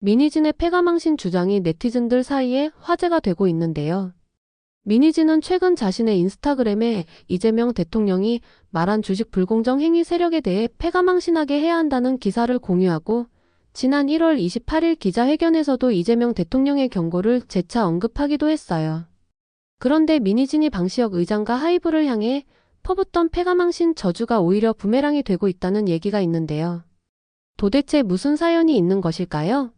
미니진의 패가망신 주장이 네티즌들 사이에 화제가 되고 있는데요. 미니진은 최근 자신의 인스타그램에 이재명 대통령이 말한 주식 불공정 행위 세력에 대해 패가망신하게 해야 한다는 기사를 공유하고 지난 1월 28일 기자회견에서도 이재명 대통령의 경고를 재차 언급하기도 했어요. 그런데 미니진이 방시혁 의장과 하이브를 향해 퍼붓던 패가망신 저주가 오히려 부메랑이 되고 있다는 얘기가 있는데요. 도대체 무슨 사연이 있는 것일까요?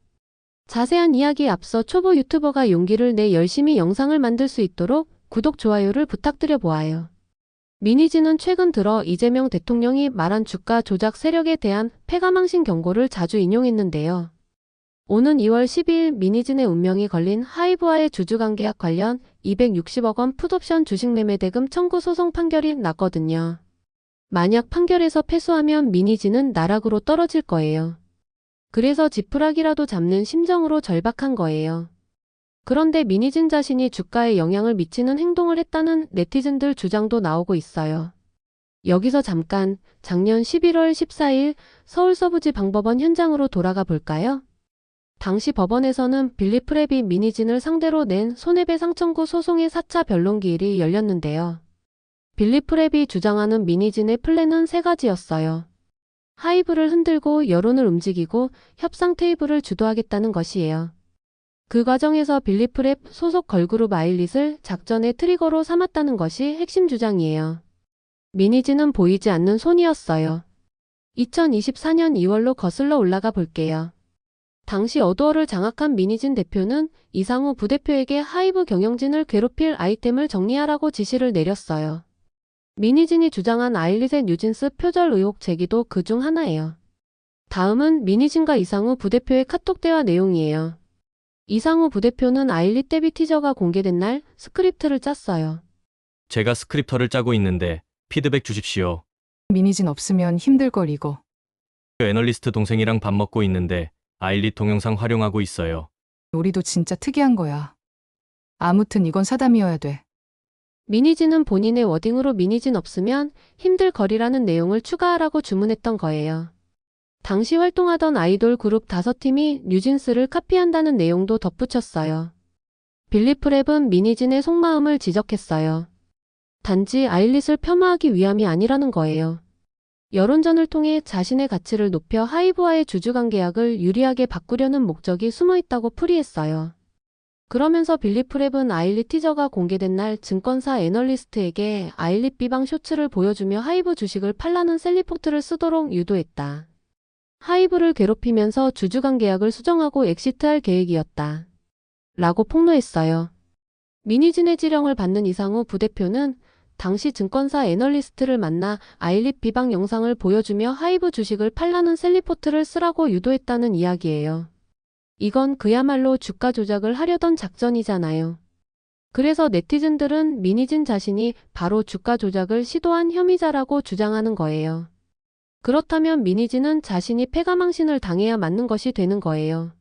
자세한 이야기에 앞서 초보 유튜버가 용기를 내 열심히 영상을 만들 수 있도록 구독, 좋아요를 부탁드려 보아요. 미니진은 최근 들어 이재명 대통령이 말한 주가 조작 세력에 대한 패가망신 경고를 자주 인용했는데요. 오는 2월 12일 미니진의 운명이 걸린 하이브와의 주주관계약 관련 260억 원 풋옵션 주식 매매 대금 청구 소송 판결이 났거든요. 만약 판결에서 패소하면 미니진은 나락으로 떨어질 거예요. 그래서 지푸라기라도 잡는 심정으로 절박한 거예요. 그런데 미니진 자신이 주가에 영향을 미치는 행동을 했다는 네티즌들 주장도 나오고 있어요. 여기서 잠깐 작년 11월 14일 서울서부지방법원 현장으로 돌아가 볼까요? 당시 법원에서는 빌리프랩이 미니진을 상대로 낸 손해배상 청구 소송의 4차 변론기일이 열렸는데요. 빌리프랩이 주장하는 미니진의 플랜은 세 가지였어요. 하이브를 흔들고 여론을 움직이고 협상 테이블을 주도하겠다는 것이에요. 그 과정에서 빌리프랩 소속 걸그룹 아일릿을 작전의 트리거로 삼았다는 것이 핵심 주장이에요. 미니진은 보이지 않는 손이었어요. 2024년 2월로 거슬러 올라가 볼게요. 당시 어두어를 장악한 미니진 대표는 이상우 부대표에게 하이브 경영진을 괴롭힐 아이템을 정리하라고 지시를 내렸어요. 미니진이 주장한 아일릿의 뉴진스 표절 의혹 제기도 그 중 하나예요. 다음은 미니진과 이상우 부대표의 카톡 대화 내용이에요. 이상우 부대표는 아일릿 데뷔 티저가 공개된 날 스크립트를 짰어요. 제가 스크립터를 짜고 있는데 피드백 주십시오. 미니진 없으면 힘들걸 이거. 애널리스트 동생이랑 밥 먹고 있는데 아일릿 동영상 활용하고 있어요. 우리도 진짜 특이한 거야. 아무튼 이건 사담이어야 돼. 미니진은 본인의 워딩으로 미니진 없으면 힘들거리라는 내용을 추가하라고 주문했던 거예요. 당시 활동하던 아이돌 그룹 5팀이 뉴진스를 카피한다는 내용도 덧붙였어요. 빌리프랩은 미니진의 속마음을 지적했어요. 단지 아일릿을 폄하하기 위함이 아니라는 거예요. 여론전을 통해 자신의 가치를 높여 하이브와의 주주관계약을 유리하게 바꾸려는 목적이 숨어있다고 풀이했어요. 그러면서 빌리프랩은 아일릿 티저가 공개된 날 증권사 애널리스트에게 아일릿 비방 쇼츠를 보여주며 하이브 주식을 팔라는 셀리포트를 쓰도록 유도했다. 하이브를 괴롭히면서 주주관계약을 수정하고 엑시트할 계획이었다. 라고 폭로했어요. 미니진의 지령을 받는 이상우 부대표는 당시 증권사 애널리스트를 만나 아일릿 비방 영상을 보여주며 하이브 주식을 팔라는 셀리포트를 쓰라고 유도했다는 이야기예요. 이건 그야말로 주가 조작을 하려던 작전이잖아요. 그래서 네티즌들은 미니진 자신이 바로 주가 조작을 시도한 혐의자라고 주장하는 거예요. 그렇다면 미니진은 자신이 패가망신을 당해야 맞는 것이 되는 거예요.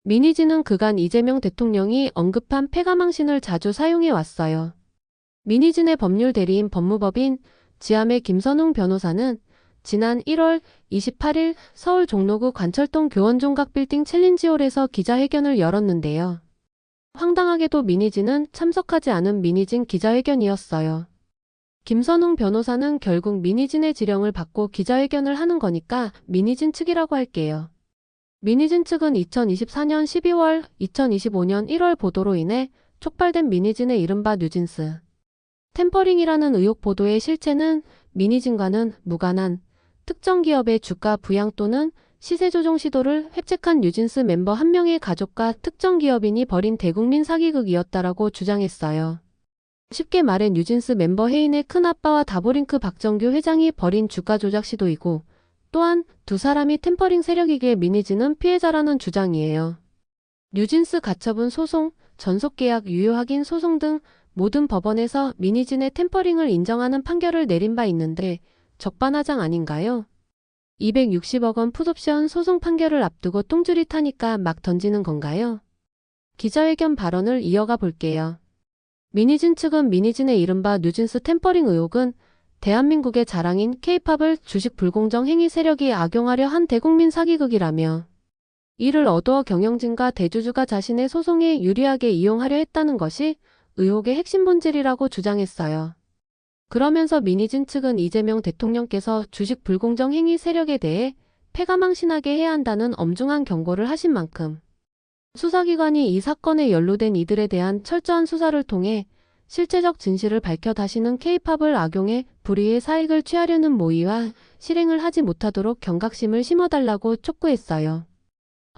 미니진은 그간 이재명 대통령이 언급한 패가망신을 자주 사용해 왔어요. 미니진의 법률 대리인 법무법인 지암의 김선웅 변호사는 지난 1월 28일 서울 종로구 관철동 교원종각 빌딩 챌린지홀에서 기자회견을 열었는데요. 황당하게도 미니진은 참석하지 않은 미니진 기자회견이었어요. 김선웅 변호사는 결국 미니진의 지령을 받고 기자회견을 하는 거니까 미니진 측이라고 할게요. 미니진 측은 2024년 12월, 2025년 1월 보도로 인해 촉발된 미니진의 이른바 뉴진스 템퍼링이라는 의혹 보도의 실체는 미니진과는 무관한 특정 기업의 주가 부양 또는 시세 조정 시도를 획책한 뉴진스 멤버 한 명의 가족과 특정 기업인이 벌인 대국민 사기극이었다라고 주장했어요. 쉽게 말해 뉴진스 멤버 혜인의 큰아빠와 다보링크 박정규 회장이 벌인 주가 조작 시도이고 또한 두 사람이 템퍼링 세력이기에 미니진은 피해자라는 주장이에요. 뉴진스 가처분 소송, 전속계약 유효 확인 소송 등 모든 법원에서 미니진의 템퍼링을 인정하는 판결을 내린 바 있는데 적반하장 아닌가요? 260억 원 풋옵션 소송 판결을 앞두고 똥줄이 타니까 막 던지는 건가요? 기자회견 발언을 이어가 볼게요. 미니진 측은 미니진의 이른바 뉴진스 템퍼링 의혹은 대한민국의 자랑인 K-팝을 주식 불공정 행위 세력이 악용하려 한 대국민 사기극이라며 이를 얻어 경영진과 대주주가 자신의 소송에 유리하게 이용하려 했다는 것이 의혹의 핵심 본질이라고 주장했어요. 그러면서 민희진 측은 이재명 대통령께서 주식 불공정 행위 세력에 대해 패가망신하게 해야 한다는 엄중한 경고를 하신 만큼 수사기관이 이 사건에 연루된 이들에 대한 철저한 수사를 통해 실체적 진실을 밝혀 다시는 K-팝을 악용해 불의의 사익을 취하려는 모의와 실행을 하지 못하도록 경각심을 심어달라고 촉구했어요.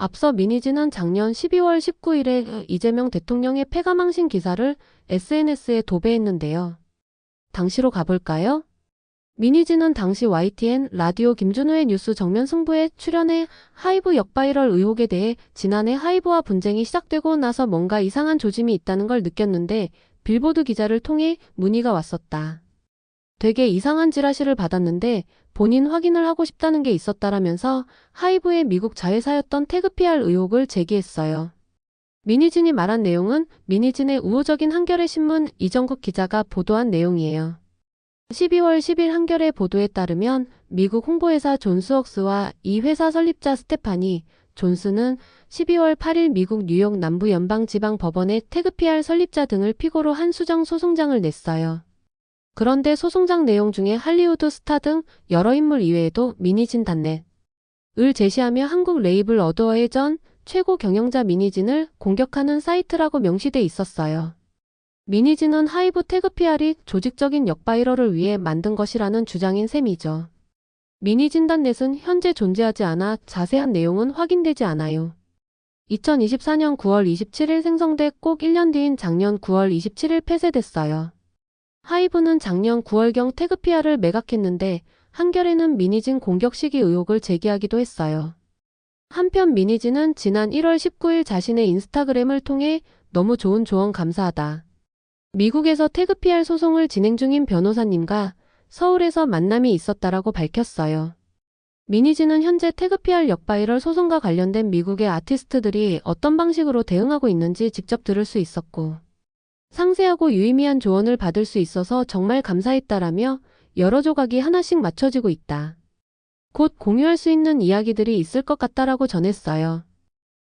앞서 민희진은 작년 12월 19일에 이재명 대통령의 패가망신 기사를 SNS에 도배했는데요. 당시로 가볼까요? 민희진은 당시 YTN 라디오 김준호의 뉴스 정면 승부에 출연해 하이브 역바이럴 의혹에 대해 지난해 하이브와 분쟁이 시작되고 나서 뭔가 이상한 조짐이 있다는 걸 느꼈는데 빌보드 기자를 통해 문의가 왔었다. 되게 이상한 찌라시를 받았는데 본인 확인을 하고 싶다는 게 있었다라면서 하이브의 미국 자회사였던 태그PR 의혹을 제기했어요. 민희진이 말한 내용은 민희진의 우호적인 한겨레 신문 이정국 기자가 보도한 내용이에요. 12월 10일 한겨레 보도에 따르면 미국 홍보회사 존스웍스와 이 회사 설립자 스테파니 존스는 12월 8일 미국 뉴욕 남부연방지방법원에 태그PR 설립자 등을 피고로 한 수정 소송장을 냈어요. 그런데 소송장 내용 중에 할리우드 스타 등 여러 인물 이외에도 민희진 단넷을 제시하며 한국 레이블 어드어의 전 최고 경영자 민희진을 공격하는 사이트라고 명시돼 있었어요. 민희진은 하이브 태그PR이 조직적인 역바이럴을 위해 만든 것이라는 주장인 셈이죠. 민희진 단넷은 현재 존재하지 않아 자세한 내용은 확인되지 않아요. 2024년 9월 27일 생성돼 꼭 1년 뒤인 작년 9월 27일 폐쇄됐어요. 하이브는 작년 9월경 태그PR을 매각했는데 한겨레는 민희진 공격 시기 의혹을 제기하기도 했어요. 한편 민희진은 지난 1월 19일 자신의 인스타그램을 통해 너무 좋은 조언 감사하다. 미국에서 태그PR 소송을 진행 중인 변호사님과 서울에서 만남이 있었다라고 밝혔어요. 민희진은 현재 태그PR 역바이럴 소송과 관련된 미국의 아티스트들이 어떤 방식으로 대응하고 있는지 직접 들을 수 있었고 상세하고 유의미한 조언을 받을 수 있어서 정말 감사했다라며 여러 조각이 하나씩 맞춰지고 있다. 곧 공유할 수 있는 이야기들이 있을 것 같다라고 전했어요.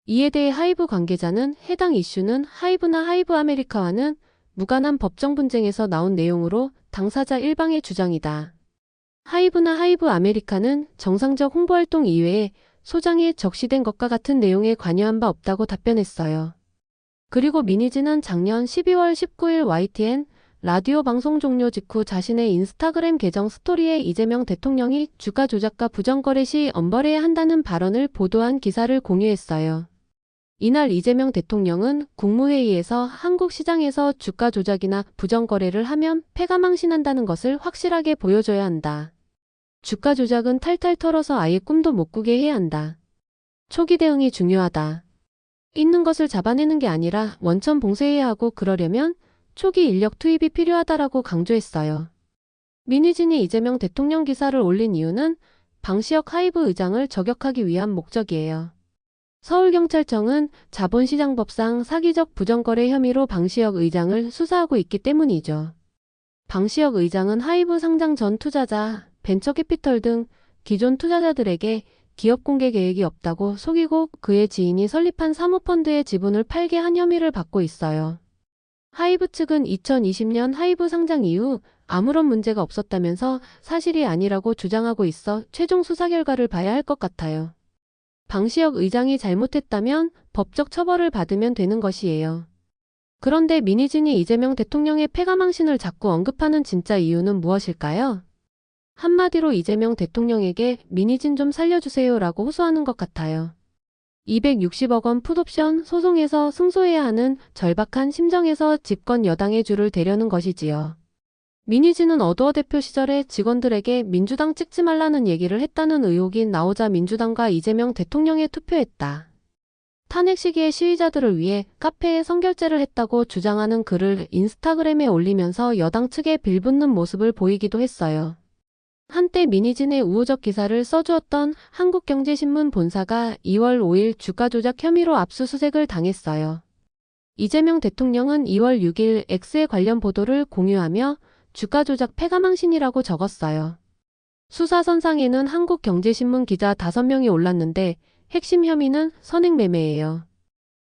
이에 대해 하이브 관계자는 해당 이슈는 하이브나 하이브 아메리카와는 무관한 법정 분쟁에서 나온 내용으로 당사자 일방의 주장이다. 하이브나 하이브 아메리카는 정상적 홍보활동 이외에 소장에 적시된 것과 같은 내용에 관여한 바 없다고 답변했어요. 그리고 민희진은 작년 12월 19일 YTN 라디오 방송 종료 직후 자신의 인스타그램 계정 스토리에 이재명 대통령이 주가 조작과 부정거래 시 엄벌해야 한다는 발언을 보도한 기사를 공유했어요. 이날 이재명 대통령은 국무회의에서 한국 시장에서 주가 조작이나 부정거래를 하면 패가망신한다는 것을 확실하게 보여줘야 한다. 주가 조작은 탈탈 털어서 아예 꿈도 못 꾸게 해야 한다. 초기 대응이 중요하다. 있는 것을 잡아내는 게 아니라 원천 봉쇄해야 하고 그러려면 초기 인력 투입이 필요하다라고 강조했어요. 민희진이 이재명 대통령 기사를 올린 이유는 방시혁 하이브 의장을 저격하기 위한 목적이에요. 서울경찰청은 자본시장법상 사기적 부정거래 혐의로 방시혁 의장을 수사하고 있기 때문이죠. 방시혁 의장은 하이브 상장 전 투자자, 벤처캐피털 등 기존 투자자들에게 기업 공개 계획이 없다고 속이고 그의 지인이 설립한 사모펀드의 지분을 팔게 한 혐의를 받고 있어요. 하이브 측은 2020년 하이브 상장 이후 아무런 문제가 없었다면서 사실이 아니라고 주장하고 있어 최종 수사 결과를 봐야 할 것 같아요. 방시혁 의장이 잘못했다면 법적 처벌을 받으면 되는 것이에요. 그런데 민희진이 이재명 대통령의 패가망신을 자꾸 언급하는 진짜 이유는 무엇일까요? 한마디로 이재명 대통령에게 민희진 좀 살려주세요라고 호소하는 것 같아요. 260억 원 풋옵션 소송에서 승소해야 하는 절박한 심정에서 집권 여당의 줄을 대려는 것이지요. 민희진은 어두어 대표 시절에 직원들에게 민주당 찍지 말라는 얘기를 했다는 의혹이 나오자 민주당과 이재명 대통령에 투표했다. 탄핵 시기에 시위자들을 위해 카페에 선결제를 했다고 주장하는 글을 인스타그램에 올리면서 여당 측에 빌붙는 모습을 보이기도 했어요. 한때 민희진의 우호적 기사를 써주었던 한국경제신문 본사가 2월 5일 주가 조작 혐의로 압수수색을 당했어요. 이재명 대통령은 2월 6일 X에 관련 보도를 공유하며 주가 조작 패가망신이라고 적었어요. 수사선상에는 한국경제신문 기자 5명이 올랐는데 핵심 혐의는 선행매매예요.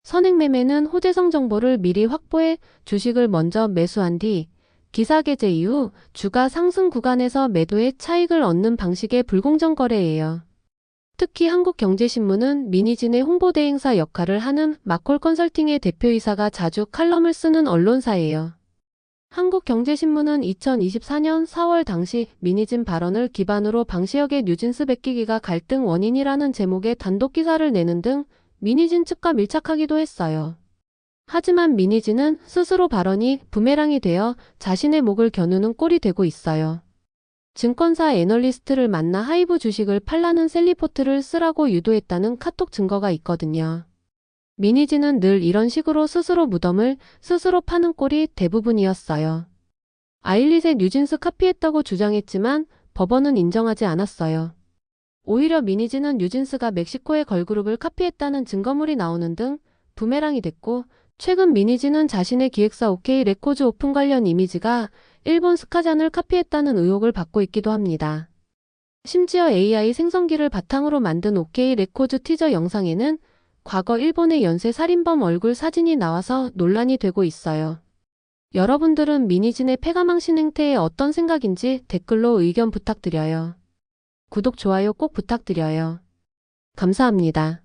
선행매매는 호재성 정보를 미리 확보해 주식을 먼저 매수한 뒤 기사 게재 이후 주가 상승 구간에서 매도해 차익을 얻는 방식의 불공정 거래예요. 특히 한국경제신문은 미니진의 홍보대행사 역할을 하는 마콜 컨설팅의 대표이사가 자주 칼럼을 쓰는 언론사예요. 한국경제신문은 2024년 4월 당시 미니진 발언을 기반으로 방시혁의 뉴진스 베끼기가 갈등 원인이라는 제목의 단독 기사를 내는 등 미니진 측과 밀착하기도 했어요. 하지만 미니진은 스스로 발언이 부메랑이 되어 자신의 목을 겨누는 꼴이 되고 있어요. 증권사 애널리스트를 만나 하이브 주식을 팔라는 셀리포트를 쓰라고 유도했다는 카톡 증거가 있거든요. 미니진은 늘 이런 식으로 스스로 무덤을 스스로 파는 꼴이 대부분이었어요. 아일릿의 뉴진스 카피했다고 주장했지만 법원은 인정하지 않았어요. 오히려 미니진은 뉴진스가 멕시코의 걸그룹을 카피했다는 증거물이 나오는 등 부메랑이 됐고, 최근 미니진은 자신의 기획사 OK 레코즈 오픈 관련 이미지가 일본 스카잔을 카피했다는 의혹을 받고 있기도 합니다. 심지어 AI 생성기를 바탕으로 만든 OK 레코즈 티저 영상에는 과거 일본의 연쇄 살인범 얼굴 사진이 나와서 논란이 되고 있어요. 여러분들은 미니진의 패가망신 행태에 어떤 생각인지 댓글로 의견 부탁드려요. 구독, 좋아요 꼭 부탁드려요. 감사합니다.